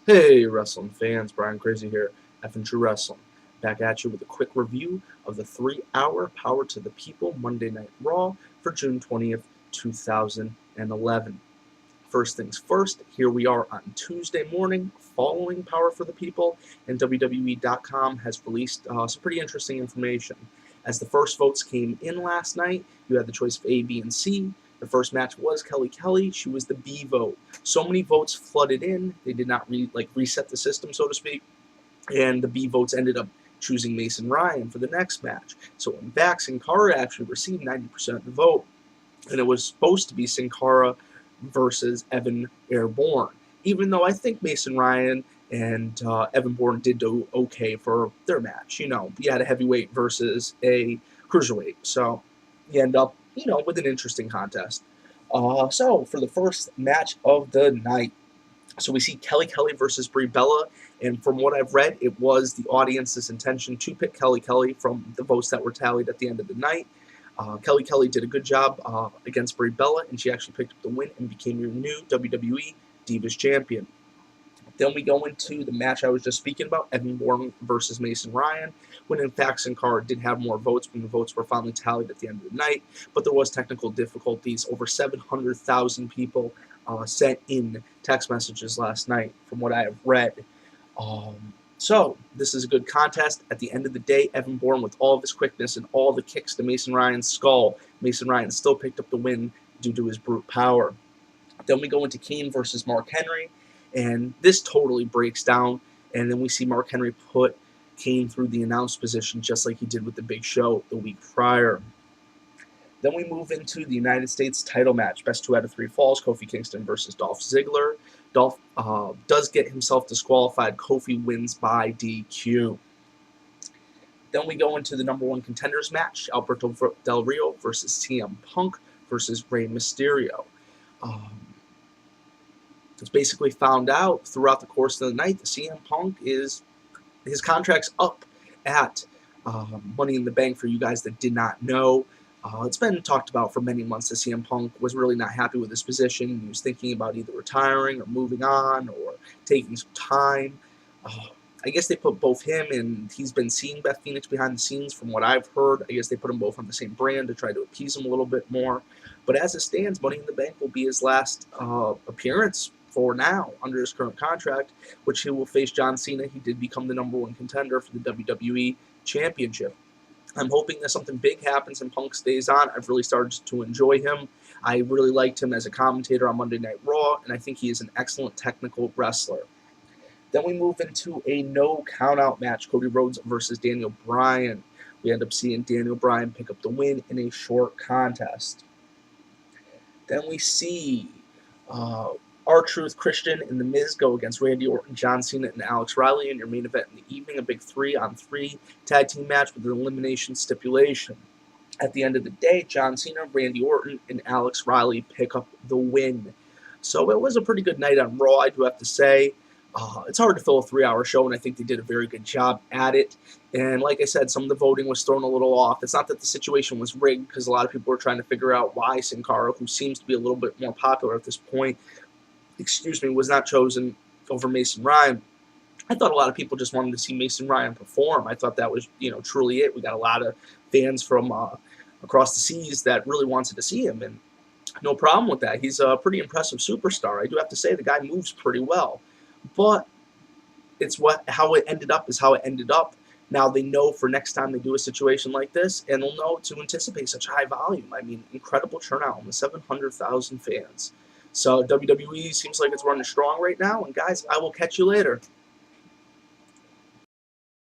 Hey, wrestling fans, Brian Crazy here, F True Wrestling. Back at you with a quick review of the 3-hour Power to the People Monday Night Raw for June 20th, 2011. First things first, here we are on Tuesday morning following Power for the People, and WWE.com has released some pretty interesting information. As the first votes came in last night, you had the choice of A, B, and C. The first match was Kelly Kelly. She was the B vote. So many votes flooded in, they did not reset the system, so to speak, and the B votes ended up choosing Mason Ryan for the next match. So in fact, Sin Cara actually received 90% of the vote, and it was supposed to be Sin Cara versus Evan Bourne. Even though I think Mason Ryan and Evan Bourne did do okay for their match. You had a heavyweight versus a cruiserweight, so you end up, with an interesting contest. So for the first match of the night, so we see Kelly Kelly versus Brie Bella, and from what I've read, it was the audience's intention to pick Kelly Kelly from the votes that were tallied at the end of the night. Kelly Kelly did a good job against Brie Bella, and she actually picked up the win and became your new WWE Divas Champion. Then we go into the match I was just speaking about, Evan Bourne versus Mason Ryan, when in fact Sin Cara did have more votes when the votes were finally tallied at the end of the night, but there was technical difficulties. Over 700,000 people sent in text messages last night, from what I have read. So this is a good contest. At the end of the day, Evan Bourne, with all of his quickness and all the kicks to Mason Ryan's skull, Mason Ryan still picked up the win due to his brute power. Then we go into Kane versus Mark Henry, and this totally breaks down, and then we see Mark Henry put Kane through the announce position just like he did with the Big Show the week prior. Then we move into the United States title match, best 2 out of 3 falls, Kofi Kingston versus Dolph Ziggler. Dolph does get himself disqualified. Kofi wins by DQ. Then we go into the number 1 contenders match, Alberto Del Rio versus CM Punk versus Rey Mysterio. It's basically found out throughout the course of the night that CM Punk his contract's up at Money in the Bank. For you guys that did not know, it's been talked about for many months that CM Punk was really not happy with his position. He was thinking about either retiring or moving on or taking some time. I guess they put both him and he's been seeing Beth Phoenix behind the scenes. From what I've heard, I guess they put them both on the same brand to try to appease him a little bit more. But as it stands, Money in the Bank will be his last appearance for now under his current contract, which he will face John Cena. He did become the number 1 contender for the WWE Championship. I'm hoping that something big happens and Punk stays on. I've really started to enjoy him. I really liked him as a commentator on Monday Night Raw, and I think he is an excellent technical wrestler. Then we move into a no countout match, Cody Rhodes versus Daniel Bryan. We end up seeing Daniel Bryan pick up the win in a short contest. Then we see R-Truth, Christian, and The Miz go against Randy Orton, John Cena, and Alex Riley in your main event in the evening, a big 3-on-3 tag team match with an elimination stipulation. At the end of the day, John Cena, Randy Orton, and Alex Riley pick up the win. So it was a pretty good night on Raw, I do have to say. It's hard to fill a 3-hour show, and I think they did a very good job at it. And like I said, some of the voting was thrown a little off. It's not that the situation was rigged, because a lot of people were trying to figure out why Sin Cara, who seems to be a little bit more popular at this point, was not chosen over Mason Ryan. I thought a lot of people just wanted to see Mason Ryan perform. I thought that was, truly it. We got a lot of fans from across the seas that really wanted to see him, and no problem with that. He's a pretty impressive superstar. I do have to say the guy moves pretty well, but it's how it ended up is how it ended up. Now they know for next time they do a situation like this, and they'll know to anticipate such high volume. I mean, incredible turnout, almost 700,000 fans. So WWE seems like it's running strong right now. And guys, I will catch you later.